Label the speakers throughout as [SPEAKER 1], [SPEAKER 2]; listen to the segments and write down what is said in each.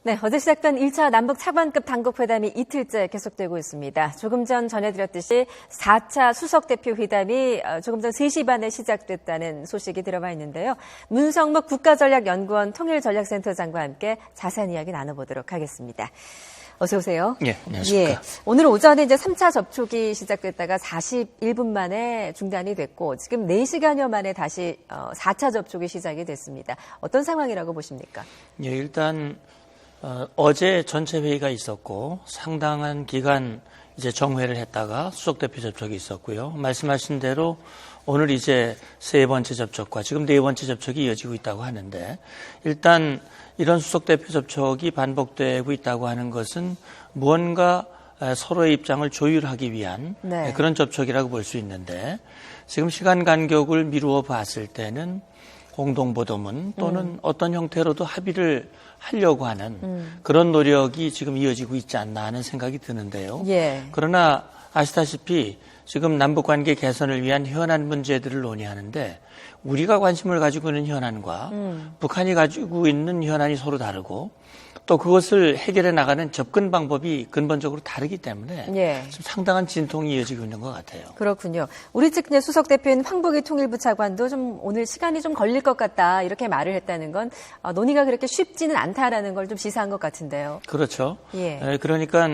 [SPEAKER 1] 네, 어제 시작된 1차 남북 차관급 당국회담이 이틀째 계속되고 있습니다. 조금 전 전해드렸듯이 4차 수석대표 회담이 조금 전 3시 반에 시작됐다는 소식이 들어와 있는데요. 문성목 국가전략연구원 통일전략센터장과 함께 자세한 이야기 나눠보도록 하겠습니다. 어서 오세요.
[SPEAKER 2] 예, 안녕하십니까.
[SPEAKER 1] 예, 오늘 오전에 이제 3차 접촉이 시작됐다가 41분 만에 중단이 됐고 지금 4시간여 만에 다시 4차 접촉이 시작이 됐습니다. 어떤 상황이라고 보십니까?
[SPEAKER 2] 예, 일단 어제 전체 회의가 있었고 상당한 기간 이제 정회를 했다가 수석대표 접촉이 있었고요. 말씀하신 대로 오늘 이제 3번째 접촉과 지금 4번째 접촉이 이어지고 있다고 하는데 일단 이런 수석대표 접촉이 반복되고 있다고 하는 것은 무언가 서로의 입장을 조율하기 위한 그런 접촉이라고 볼 수 있는데 지금 시간 간격을 미루어 봤을 때는 공동보도문 또는 어떤 형태로도 합의를 하려고 하는 그런 노력이 지금 이어지고 있지 않나 하는 생각이 드는데요.
[SPEAKER 1] 예.
[SPEAKER 2] 그러나 아시다시피 지금 남북관계 개선을 위한 현안 문제들을 논의하는데 우리가 관심을 가지고 있는 현안과 북한이 가지고 있는 현안이 서로 다르고 또 그것을 해결해 나가는 접근 방법이 근본적으로 다르기 때문에 좀 상당한 진통이 이어지고 있는 것 같아요.
[SPEAKER 1] 그렇군요. 우리 측 수석 대표인 황보기 통일부 차관도 좀 오늘 시간이 좀 걸릴 것 같다 이렇게 말을 했다는 건 논의가 그렇게 쉽지는 않다라는 걸 좀 시사한 것 같은데요.
[SPEAKER 2] 그렇죠.
[SPEAKER 1] 예.
[SPEAKER 2] 그러니까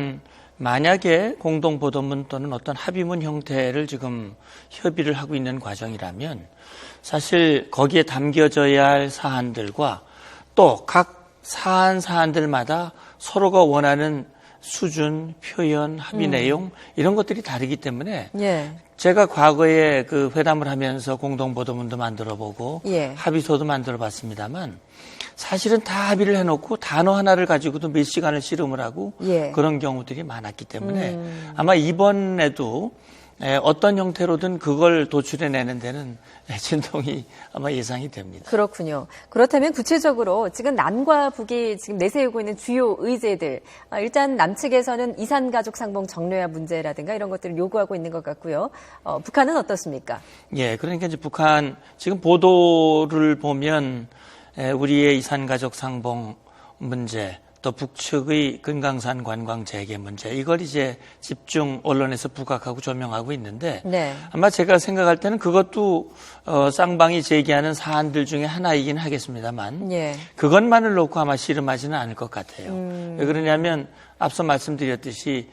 [SPEAKER 2] 만약에 공동보도문 또는 어떤 합의문 형태를 지금 협의를 하고 있는 과정이라면 사실 거기에 담겨져야 할 사안들과 또 각 사안들마다 서로가 원하는 수준, 표현, 합의 내용 이런 것들이 다르기 때문에 제가 과거에 그 회담을 하면서 공동보도문도 만들어보고 합의서도 만들어봤습니다만 사실은 다 합의를 해놓고 단어 하나를 가지고도 몇 시간을 씨름을 하고 그런 경우들이 많았기 때문에 아마 이번에도 어떤 형태로든 그걸 도출해내는 데는 진통이 아마 예상이 됩니다.
[SPEAKER 1] 그렇군요. 그렇다면 구체적으로 지금 남과 북이 지금 내세우고 있는 주요 의제들, 일단 남측에서는 이산가족 상봉 정례화 문제라든가 이런 것들을 요구하고 있는 것 같고요. 북한은 어떻습니까?
[SPEAKER 2] 예, 그러니까 이제 북한 지금 보도를 보면 우리의 이산가족 상봉 문제 또 북측의 금강산 관광 재개 문제 이걸 이제 집중 언론에서 부각하고 조명하고 있는데 아마 제가 생각할 때는 그것도 쌍방이 제기하는 사안들 중에 하나이긴 하겠습니다만 그것만을 놓고 아마 씨름하지는 않을 것 같아요. 왜 그러냐면 앞서 말씀드렸듯이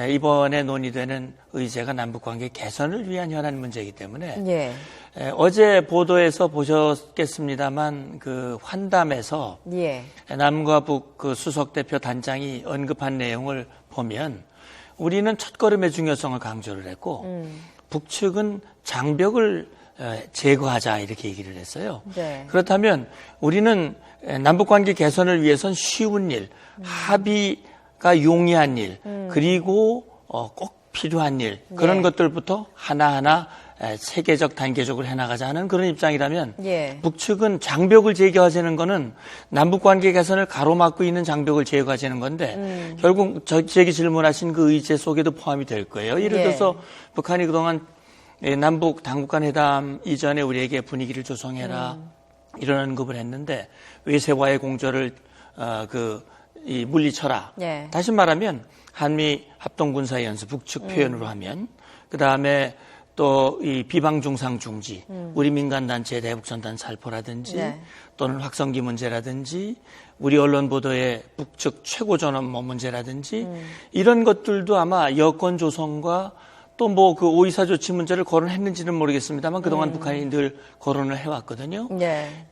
[SPEAKER 2] 이번에 논의되는 의제가 남북관계 개선을 위한 현안 문제이기 때문에 어제 보도에서 보셨겠습니다만 그 환담에서 남과 북 그 수석대표 단장이 언급한 내용을 보면 우리는 첫걸음의 중요성을 강조를 했고 북측은 장벽을 제거하자 이렇게 얘기를 했어요. 그렇다면 우리는 남북관계 개선을 위해선 쉬운 일, 합의가 용이한 일, 그리고 꼭 필요한 일 그런 것들부터 하나하나 체계적 단계적으로 해나가자는 그런 입장이라면 북측은 장벽을 제거하자는 거는 남북관계 개선을 가로막고 있는 장벽을 제거하자는 건데 결국 제게 질문하신 그 의제 속에도 포함이 될 거예요. 예를 들어서 북한이 그동안 남북 당국간 회담 이전에 우리에게 분위기를 조성해라 이런 언급을 했는데 외세와의 공조를 물리쳐라. 다시 말하면 한미 합동군사연습 북측 표현으로 하면 그다음에 또 이 비방중상 중지, 우리 민간단체 대북선단 살포라든지 또는 확성기 문제라든지 우리 언론 보도의 북측 최고전업 문제라든지 이런 것들도 아마 여건 조성과 또 뭐 그 오이사 조치 문제를 거론했는지는 모르겠습니다만 그동안 북한이 늘 거론을 해왔거든요.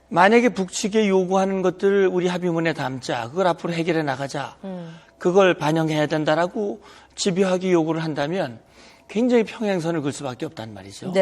[SPEAKER 2] 만약에 북측에 요구하는 것들을 우리 합의문에 담자, 그걸 앞으로 해결해 나가자, 그걸 반영해야 된다라고 집요하게 요구를 한다면 굉장히 평행선을 긋을 수밖에 없단 말이죠.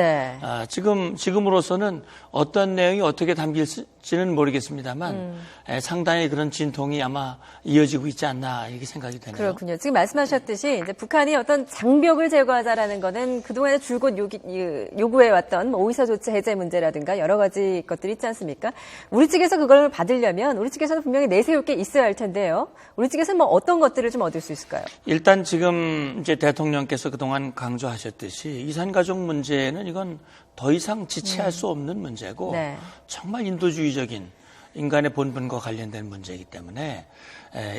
[SPEAKER 2] 지금으로서는 어떤 내용이 어떻게 담길지는 모르겠습니다만 상당히 그런 진통이 아마 이어지고 있지 않나 이렇게 생각이 되네요.
[SPEAKER 1] 그렇군요. 지금 말씀하셨듯이 이제 북한이 어떤 장벽을 제거하자라는 거는 그동안에 줄곧 요구해왔던 오이사 조치 해제 문제라든가 여러 가지 것들이 있지 않습니까? 우리 측에서 그걸 받으려면 우리 측에서는 분명히 내세울 게 있어야 할 텐데요. 우리 측에서는 뭐 어떤 것들을 좀 얻을 수 있을까요?
[SPEAKER 2] 일단 지금 이제 대통령께서 그동안 강조하셨듯이 이산가족 문제는 이건 더 이상 지체할 수 없는 문제고 정말 인도주의적인 인간의 본분과 관련된 문제이기 때문에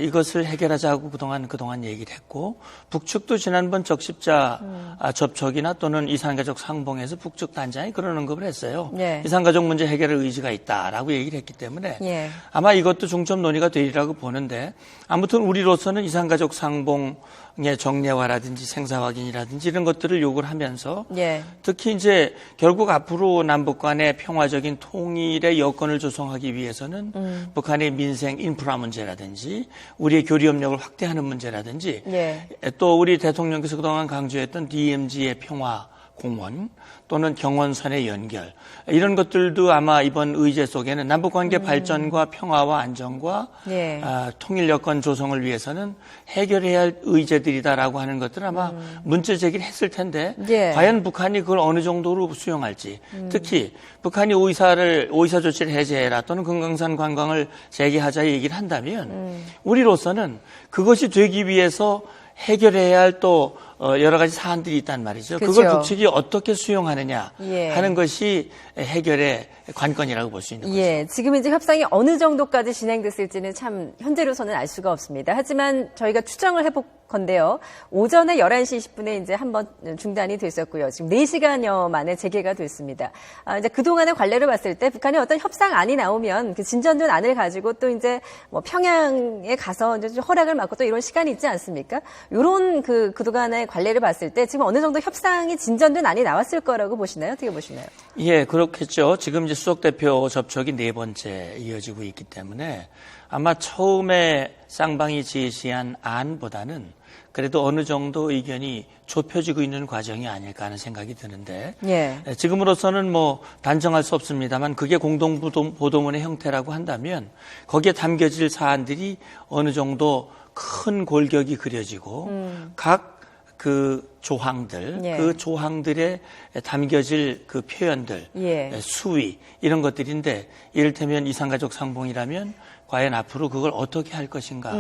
[SPEAKER 2] 이것을 해결하자고 그동안 얘기를 했고, 북측도 지난번 적십자 접촉이나 또는 이산가족 상봉에서 북측 단장이 그런 언급을 했어요.
[SPEAKER 1] 예.
[SPEAKER 2] 이산가족 문제 해결의 의지가 있다라고 얘기를 했기 때문에
[SPEAKER 1] 예.
[SPEAKER 2] 아마 이것도 중점 논의가 되리라고 보는데, 아무튼 우리로서는 이산가족 상봉의 정례화라든지 생사 확인이라든지 이런 것들을 요구를 하면서
[SPEAKER 1] 예.
[SPEAKER 2] 특히 이제 결국 앞으로 남북 간의 평화적인 통일의 여건을 조성하기 위해서는 북한의 민생 인프라 문제라든지 우리의 교류 협력을 확대하는 문제라든지
[SPEAKER 1] 예.
[SPEAKER 2] 또 우리 대통령께서 그동안 강조했던 DMZ의 평화 공원 또는 경원선의 연결, 이런 것들도 아마 이번 의제 속에는 남북관계 발전과 평화와 안정과
[SPEAKER 1] 예.
[SPEAKER 2] 통일 여건 조성을 위해서는 해결해야 할 의제들이다라고 하는 것들은 아마 문제 제기를 했을 텐데
[SPEAKER 1] 예.
[SPEAKER 2] 과연 북한이 그걸 어느 정도로 수용할지, 특히 북한이 오이사 조치를 해제해라 또는 금강산 관광을 재개하자 얘기를 한다면 우리로서는 그것이 되기 위해서 해결해야 할 또 여러 가지 사안들이 있단 말이죠.
[SPEAKER 1] 그렇죠.
[SPEAKER 2] 그걸 북측이 어떻게 수용하느냐
[SPEAKER 1] 예.
[SPEAKER 2] 하는 것이 해결의 관건이라고 볼 수 있는 거죠.
[SPEAKER 1] 예, 지금 이제 협상이 어느 정도까지 진행됐을지는 참 현재로서는 알 수가 없습니다. 하지만 저희가 추정을 해볼 건데요. 오전에 11시 20분에 이제 한번 중단이 됐었고요. 지금 4시간여 만에 재개가 됐습니다. 이제 그동안의 관례를 봤을 때 북한이 어떤 협상안이 나오면 그 진전된 안을 가지고 또 이제 뭐 평양에 가서 이제 좀 허락을 받고 또 이런 시간이 있지 않습니까? 요런 그동안의 관례를 봤을 때 지금 어느 정도 협상이 진전된 안이 나왔을 거라고 보시나요? 어떻게 보시나요?
[SPEAKER 2] 예, 그렇겠죠. 지금 이제 수석 대표 접촉이 4번째 이어지고 있기 때문에 아마 처음에 쌍방이 제시한 안보다는 그래도 어느 정도 의견이 좁혀지고 있는 과정이 아닐까 하는 생각이 드는데,
[SPEAKER 1] 예.
[SPEAKER 2] 지금으로서는 뭐 단정할 수 없습니다만 그게 공동보도문의 형태라고 한다면 거기에 담겨질 사안들이 어느 정도 큰 골격이 그려지고 각 그 조항들,
[SPEAKER 1] 예.
[SPEAKER 2] 그 조항들에 담겨질 그 표현들,
[SPEAKER 1] 예.
[SPEAKER 2] 수위 이런 것들인데, 이를테면 이산가족 상봉이라면 과연 앞으로 그걸 어떻게 할 것인가.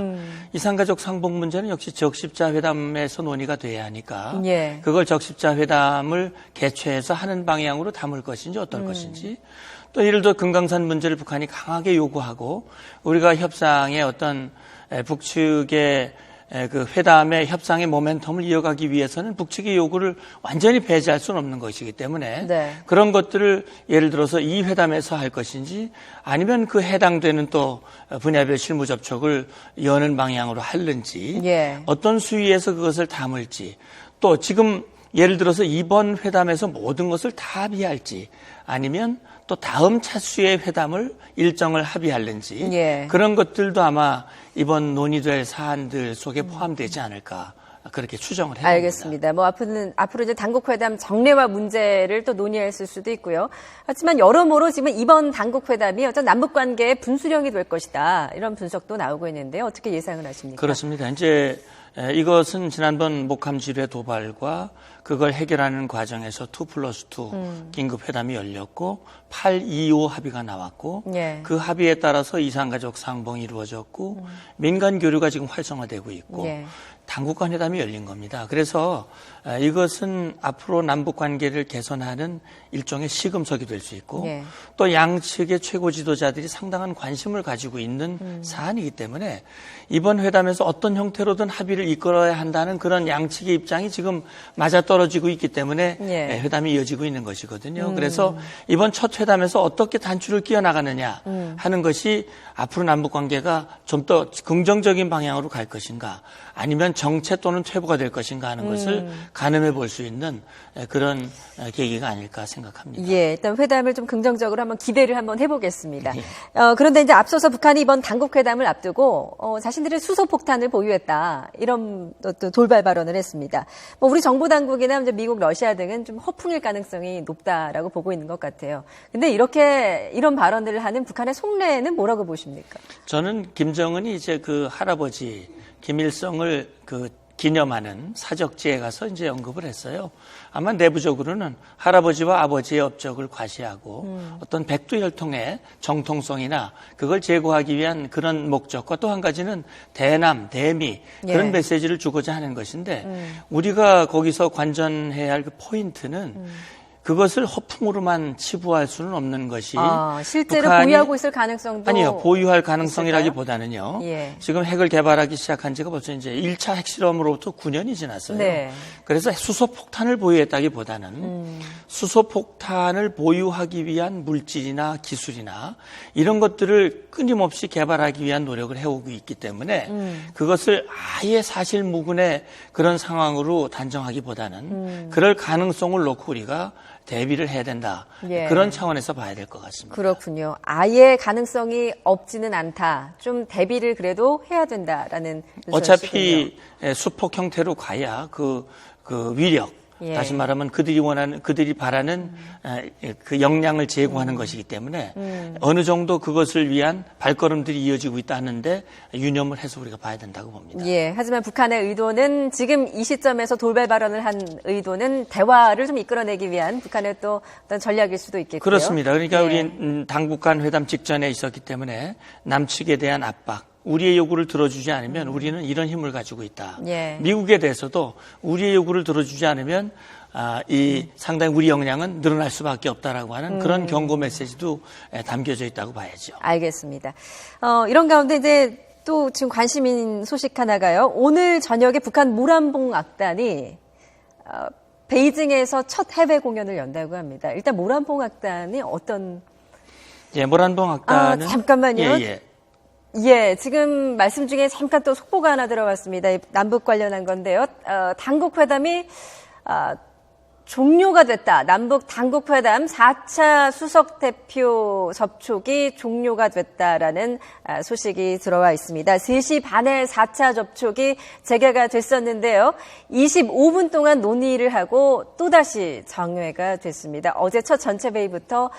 [SPEAKER 2] 이산가족 상봉 문제는 역시 적십자 회담에서 논의가 돼야 하니까
[SPEAKER 1] 예.
[SPEAKER 2] 그걸 적십자 회담을 개최해서 하는 방향으로 담을 것인지 어떨 것인지, 또 예를 들어 금강산 문제를 북한이 강하게 요구하고 우리가 협상의 어떤 북측의 그 회담의 협상의 모멘텀을 이어가기 위해서는 북측의 요구를 완전히 배제할 수는 없는 것이기 때문에
[SPEAKER 1] 네.
[SPEAKER 2] 그런 것들을 예를 들어서 이 회담에서 할 것인지 아니면 그 해당되는 또 분야별 실무 접촉을 여는 방향으로 할는지
[SPEAKER 1] 예.
[SPEAKER 2] 어떤 수위에서 그것을 담을지, 또 지금 예를 들어서 이번 회담에서 모든 것을 다 합의할지 아니면 또 다음 차수의 회담을 일정을 합의할는지
[SPEAKER 1] 예.
[SPEAKER 2] 그런 것들도 아마 이번 논의될 사안들 속에 포함되지 않을까, 그렇게 추정을 해봅니다.
[SPEAKER 1] 알겠습니다. 뭐 앞으로 이제 당국회담 정례화 문제를 또 논의했을 수도 있고요. 하지만 여러모로 지금 이번 당국회담이 어떤 남북 관계의 분수령이 될 것이다, 이런 분석도 나오고 있는데요. 어떻게 예상을 하십니까?
[SPEAKER 2] 그렇습니다. 이제 이것은 지난번 목함지뢰 도발과 그걸 해결하는 과정에서 2+2 긴급 회담이 열렸고 8.25 합의가 나왔고
[SPEAKER 1] 예.
[SPEAKER 2] 그 합의에 따라서 이산가족 상봉이 이루어졌고 민간 교류가 지금 활성화되고 있고
[SPEAKER 1] 예.
[SPEAKER 2] 당국 간 회담이 열린 겁니다. 그래서 이것은 앞으로 남북 관계를 개선하는 일종의 시금석이 될 수 있고
[SPEAKER 1] 예.
[SPEAKER 2] 또 양측의 최고 지도자들이 상당한 관심을 가지고 있는 사안이기 때문에 이번 회담에서 어떤 형태로든 합의를 이끌어야 한다는 그런 양측의 입장이 지금 맞아떨어지고 있기 때문에
[SPEAKER 1] 예.
[SPEAKER 2] 회담이 이어지고 있는 것이거든요. 그래서 이번 첫 회담에서 어떻게 단추를 끼워 나가느냐 하는 것이 앞으로 남북 관계가 좀 더 긍정적인 방향으로 갈 것인가 아니면 정체 또는 퇴보가 될 것인가 하는 것을 가늠해 볼 수 있는 그런 계기가 아닐까 생각합니다.
[SPEAKER 1] 예, 일단 회담을 좀 긍정적으로 한번 기대를 한번 해보겠습니다. 그런데 이제 앞서서 북한이 이번 당국회담을 앞두고 자신들의 수소폭탄을 보유했다, 이런 또 돌발 발언을 했습니다. 뭐 우리 정보 당국이나 이제 미국, 러시아 등은 좀 허풍일 가능성이 높다라고 보고 있는 것 같아요. 근데 이런 발언들을 하는 북한의 속내는 뭐라고 보십니까?
[SPEAKER 2] 저는 김정은이 이제 그 할아버지 김일성을 그 기념하는 사적지에 가서 이제 언급을 했어요. 아마 내부적으로는 할아버지와 아버지의 업적을 과시하고 어떤 백두혈통의 정통성이나 그걸 제고하기 위한 그런 목적과 또 한 가지는 대남, 대미 그런
[SPEAKER 1] 예.
[SPEAKER 2] 메시지를 주고자 하는 것인데 우리가 거기서 관전해야 할 그 포인트는 그것을 허풍으로만 치부할 수는 없는 것이
[SPEAKER 1] 실제로
[SPEAKER 2] 북한이,
[SPEAKER 1] 보유하고 있을 가능성도
[SPEAKER 2] 아니요. 보유할 가능성이라기보다는요.
[SPEAKER 1] 예.
[SPEAKER 2] 지금 핵을 개발하기 시작한 지가 벌써 이제 1차 핵실험으로부터 9년이 지났어요.
[SPEAKER 1] 네.
[SPEAKER 2] 그래서 수소폭탄을 보유했다기보다는 수소폭탄을 보유하기 위한 물질이나 기술이나 이런 것들을 끊임없이 개발하기 위한 노력을 해오고 있기 때문에 그것을 아예 사실무근의 그런 상황으로 단정하기보다는 그럴 가능성을 놓고 우리가 대비를 해야 된다.
[SPEAKER 1] 예.
[SPEAKER 2] 그런 차원에서 봐야 될 것 같습니다.
[SPEAKER 1] 그렇군요. 아예 가능성이 없지는 않다. 좀 대비를 그래도 해야 된다라는
[SPEAKER 2] 어차피 수폭 형태로 가야 그 위력,
[SPEAKER 1] 예.
[SPEAKER 2] 다시 말하면 그들이 바라는 그 역량을 제고하는 것이기 때문에 어느 정도 그것을 위한 발걸음들이 이어지고 있다는데 유념을 해서 우리가 봐야 된다고 봅니다.
[SPEAKER 1] 예. 하지만 북한의 의도는 지금 이 시점에서 돌발 발언을 한 의도는 대화를 좀 이끌어내기 위한 북한의 또 어떤 전략일 수도 있겠고요.
[SPEAKER 2] 그렇습니다. 그러니까
[SPEAKER 1] 예.
[SPEAKER 2] 우리 당북 간 회담 직전에 있었기 때문에 남측에 대한 압박, 우리의 요구를 들어주지 않으면 우리는 이런 힘을 가지고 있다.
[SPEAKER 1] 예.
[SPEAKER 2] 미국에 대해서도 우리의 요구를 들어주지 않으면 상당히 우리 역량은 늘어날 수밖에 없다라고 하는 그런 경고 메시지도 담겨져 있다고 봐야죠.
[SPEAKER 1] 알겠습니다. 이런 가운데 이제 또 지금 관심인 소식 하나가요. 오늘 저녁에 북한 모란봉 악단이 베이징에서 첫 해외 공연을 연다고 합니다. 일단 모란봉 악단이 어떤?
[SPEAKER 2] 예, 모란봉 악단은
[SPEAKER 1] 잠깐만요.
[SPEAKER 2] 예.
[SPEAKER 1] 예, 지금 말씀 중에 잠깐 또 속보가 하나 들어왔습니다. 남북 관련한 건데요. 당국 회담이 종료가 됐다. 남북 당국 회담 4차 수석 대표 접촉이 종료가 됐다라는 소식이 들어와 있습니다. 3시 반에 4차 접촉이 재개가 됐었는데요. 25분 동안 논의를 하고 또다시 정회가 됐습니다. 어제 첫 전체 회의부터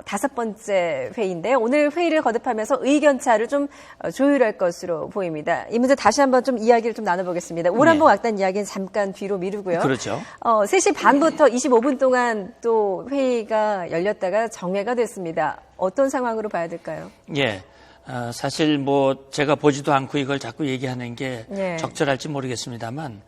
[SPEAKER 1] 5번째 회의인데요. 오늘 회의를 거듭하면서 의견차를 좀 조율할 것으로 보입니다. 이 문제 다시 한번 좀 이야기를 좀 나눠보겠습니다. 모란봉 악단 이야기는 잠깐 뒤로 미루고요.
[SPEAKER 2] 그렇죠.
[SPEAKER 1] 3시 반부터 25분 동안 또 회의가 열렸다가 정회가 됐습니다. 어떤 상황으로 봐야 될까요?
[SPEAKER 2] 예. 사실 제가 보지도 않고 이걸 자꾸 얘기하는 게
[SPEAKER 1] 예.
[SPEAKER 2] 적절할지 모르겠습니다만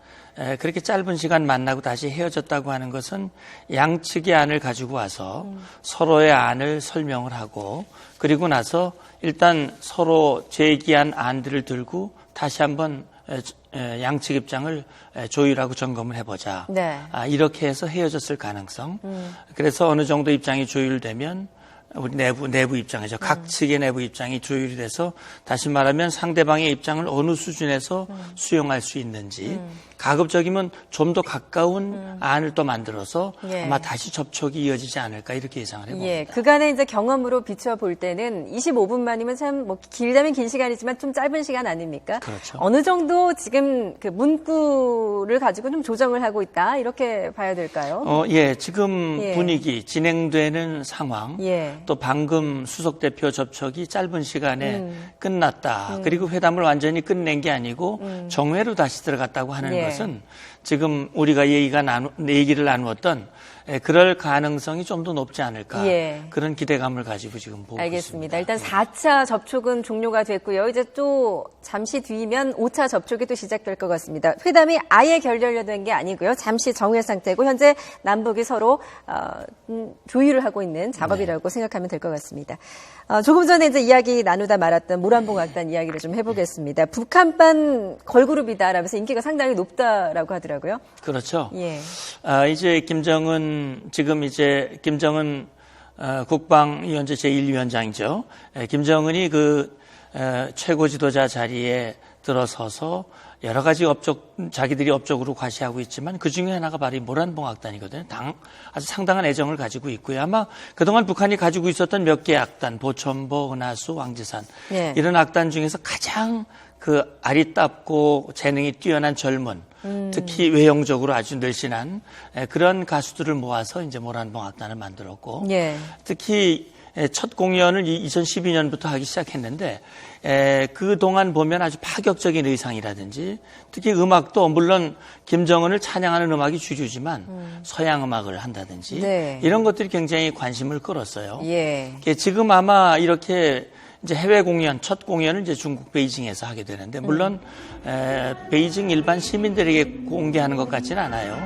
[SPEAKER 2] 그렇게 짧은 시간 만나고 다시 헤어졌다고 하는 것은 양측의 안을 가지고 와서 서로의 안을 설명을 하고 그리고 나서 일단 서로 제기한 안들을 들고 다시 한번 양측 입장을 조율하고 점검을 해보자.
[SPEAKER 1] 네.
[SPEAKER 2] 이렇게 해서 헤어졌을 가능성. 그래서 어느 정도 입장이 조율되면 우리 내부 입장이죠. 각 측의 내부 입장이 조율이 돼서 다시 말하면 상대방의 입장을 어느 수준에서 수용할 수 있는지 가급적이면 좀 더 가까운 안을 또 만들어서
[SPEAKER 1] 예.
[SPEAKER 2] 아마 다시 접촉이 이어지지 않을까 이렇게 예상을 해봅니다.
[SPEAKER 1] 예, 그간의 이제 경험으로 비춰볼 때는 25분만이면 참 길다면 긴 시간이지만 좀 짧은 시간 아닙니까?
[SPEAKER 2] 그렇죠.
[SPEAKER 1] 어느 정도 지금 그 문구를 가지고 좀 조정을 하고 있다 이렇게 봐야 될까요?
[SPEAKER 2] 예, 지금
[SPEAKER 1] 예.
[SPEAKER 2] 분위기 진행되는 상황
[SPEAKER 1] 예.
[SPEAKER 2] 또 방금 수석 대표 접촉이 짧은 시간에 끝났다. 그리고 회담을 완전히 끝낸 게 아니고 정회로 다시 들어갔다고 하는
[SPEAKER 1] 예.
[SPEAKER 2] 것은 지금 우리가 얘기를 나누었던 그럴 가능성이 좀 더 높지 않을까.
[SPEAKER 1] 예.
[SPEAKER 2] 그런 기대감을 가지고 지금 보고
[SPEAKER 1] 알겠습니다.
[SPEAKER 2] 있습니다.
[SPEAKER 1] 일단 4차 접촉은 종료가 됐고요. 이제 또 잠시 뒤면 5차 접촉이 또 시작될 것 같습니다. 회담이 아예 결렬된 게 아니고요. 잠시 정회 상태고 현재 남북이 서로 조율을 하고 있는 작업이라고 생각하면 될 것 같습니다. 조금 전에 이제 이야기 나누다 말았던 모란봉 악단 이야기를 좀 해보겠습니다. 북한판 걸그룹이다라면서 인기가 상당히 높다라고 하더라고요.
[SPEAKER 2] 그렇죠.
[SPEAKER 1] 예.
[SPEAKER 2] 이제 김정은 국방위원회 제1위원장이죠. 김정은이 최고 지도자 자리에 들어서서 여러 가지 자기들이 업적으로 과시하고 있지만 그 중에 하나가 바로 이 모란봉 악단이거든요. 아주 상당한 애정을 가지고 있고요. 아마 그동안 북한이 가지고 있었던 몇 개의 악단, 보천보, 은하수, 왕지산
[SPEAKER 1] 예.
[SPEAKER 2] 이런 악단 중에서 가장 아리따고 재능이 뛰어난 젊은 특히 외형적으로 아주 늘씬한 그런 가수들을 모아서 이제 모란봉 악단을 만들었고
[SPEAKER 1] 예.
[SPEAKER 2] 특히 첫 공연을 2012년부터 하기 시작했는데 그동안 보면 아주 파격적인 의상이라든지 특히 음악도 물론 김정은을 찬양하는 음악이 주류지만 서양 음악을 한다든지
[SPEAKER 1] 네.
[SPEAKER 2] 이런 것들이 굉장히 관심을 끌었어요.
[SPEAKER 1] 예.
[SPEAKER 2] 지금 아마 이렇게 이제 해외 공연, 첫 공연을 이제 중국 베이징에서 하게 되는데 물론 베이징 일반 시민들에게 공개하는 것 같지는 않아요.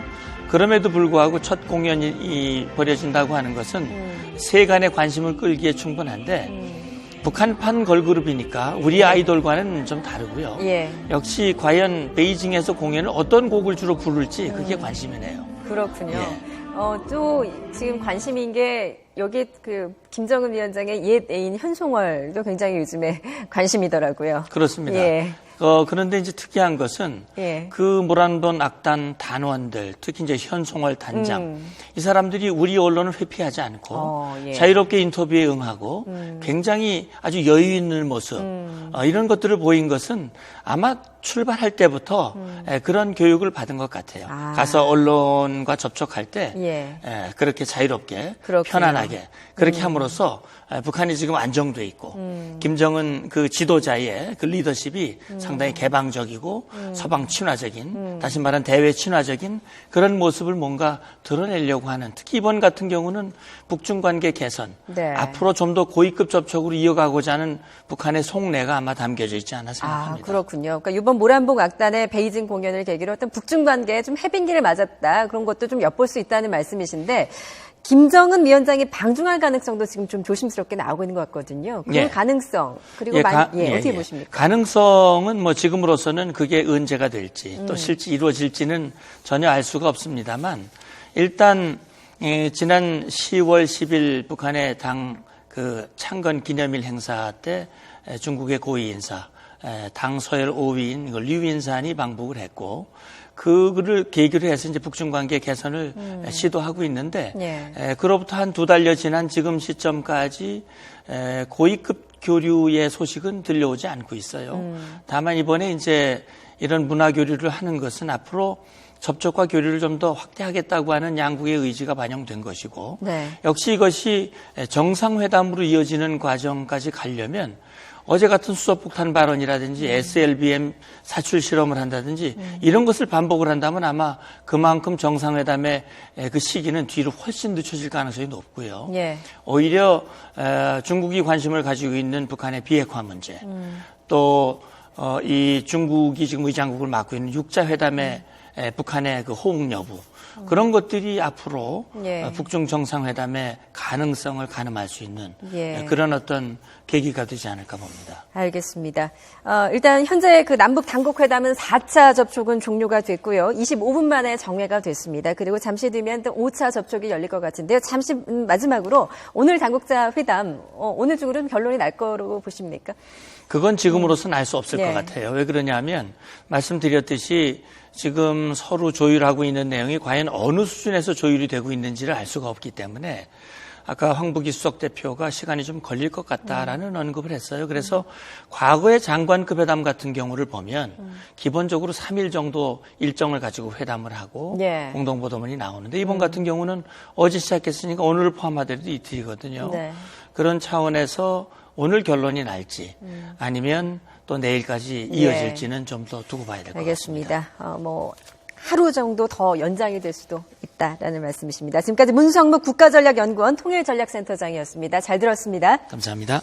[SPEAKER 2] 그럼에도 불구하고 첫 공연이 벌어진다고 하는 것은 세간의 관심을 끌기에 충분한데 북한판 걸그룹이니까 우리 아이돌과는 좀 다르고요.
[SPEAKER 1] 예.
[SPEAKER 2] 역시 과연 베이징에서 공연을 어떤 곡을 주로 부를지 그게 관심이네요.
[SPEAKER 1] 그렇군요.
[SPEAKER 2] 예.
[SPEAKER 1] 또 지금 관심인 게 여기 그 김정은 위원장의 옛 애인 현송월도 굉장히 요즘에 관심이더라고요.
[SPEAKER 2] 그렇습니다.
[SPEAKER 1] 예.
[SPEAKER 2] 그런데 이제 특이한 것은
[SPEAKER 1] 예.
[SPEAKER 2] 그 모란본 악단 단원들, 특히 이제 현송월 단장, 이 사람들이 우리 언론을 회피하지 않고
[SPEAKER 1] 예.
[SPEAKER 2] 자유롭게 인터뷰에 응하고 굉장히 아주 여유 있는 모습, 이런 것들을 보인 것은 아마 출발할 때부터 그런 교육을 받은 것 같아요. 가서 언론과 접촉할 때 그렇게 자유롭게
[SPEAKER 1] 그렇군요.
[SPEAKER 2] 편안하게 그렇게 함으로써 북한이 지금 안정돼 있고 김정은 그 지도자의 그 리더십이 상당히 개방적이고 서방 친화적인 다시 말하면 대외 친화적인 그런 모습을 뭔가 드러내려고 하는 특히 이번 같은 경우는 북중 관계 개선 앞으로 좀 더 고위급 접촉으로 이어가고자 하는 북한의 속내가 아마 담겨져 있지 않나 생각합니다.
[SPEAKER 1] 그렇군요. 그러니까 이번 모란봉 악단의 베이징 공연을 계기로 어떤 북중 관계에 좀 해빙기를 맞았다 그런 것도 좀 엿볼 수 있다는 말씀이신데 김정은 위원장이 방중할 가능성도 지금 좀 조심스럽게 나오고 있는 것 같거든요. 그 가능성 그리고 어떻게 보십니까?
[SPEAKER 2] 가능성은 뭐 지금으로서는 그게 언제가 될지 또 실제 이루어질지는 전혀 알 수가 없습니다만 일단 지난 10월 10일 북한의 당 그 창건 기념일 행사 때 중국의 고위 인사 당 서열 5위인 류윈산이 방북을 했고 그를 계기로 해서 이제 북중 관계 개선을 시도하고 있는데 그로부터 한 2달여 지난 지금 시점까지 고위급 교류의 소식은 들려오지 않고 있어요. 다만 이번에 이제 이런 문화 교류를 하는 것은 앞으로 접촉과 교류를 좀 더 확대하겠다고 하는 양국의 의지가 반영된 것이고 역시 이것이 정상회담으로 이어지는 과정까지 가려면 어제 같은 수소폭탄 발언이라든지 SLBM 사출 실험을 한다든지 이런 것을 반복을 한다면 아마 그만큼 정상회담의 그 시기는 뒤로 훨씬 늦춰질 가능성이 높고요. 오히려 중국이 관심을 가지고 있는 북한의 비핵화 문제 또 이 중국이 지금 의장국을 맡고 있는 육자회담의 북한의 그 호응 여부 그런 것들이 앞으로 북중 정상회담의 가능성을 가늠할 수 있는 그런 어떤 계기가 되지 않을까 봅니다.
[SPEAKER 1] 알겠습니다. 일단 현재 그 남북 당국회담은 4차 접촉은 종료가 됐고요. 25분 만에 정회가 됐습니다. 그리고 잠시 뒤면 또 5차 접촉이 열릴 것 같은데요. 잠시 마지막으로 오늘 당국자 회담 오늘 중으로는 결론이 날 거라고 보십니까?
[SPEAKER 2] 그건 지금으로서는 알 수 없을 것 같아요. 왜 그러냐면 말씀드렸듯이 지금 서로 조율하고 있는 내용이 과연 어느 수준에서 조율이 되고 있는지를 알 수가 없기 때문에 아까 황부기 수석 대표가 시간이 좀 걸릴 것 같다라는 언급을 했어요. 그래서 과거의 장관급 회담 같은 경우를 보면 기본적으로 3일 정도 일정을 가지고 회담을 하고 공동보도문이 나오는데 이번 같은 경우는 어제 시작했으니까 오늘을 포함하더라도 이틀이거든요. 그런 차원에서 오늘 결론이 날지 아니면 또 내일까지 이어질지는 좀 더 두고 봐야 될 것 같습니다.
[SPEAKER 1] 알겠습니다. 하루 정도 더 연장이 될 수도 있다라는 말씀이십니다. 지금까지 문성무 국가전략연구원 통일전략센터장이었습니다. 잘 들었습니다.
[SPEAKER 2] 감사합니다.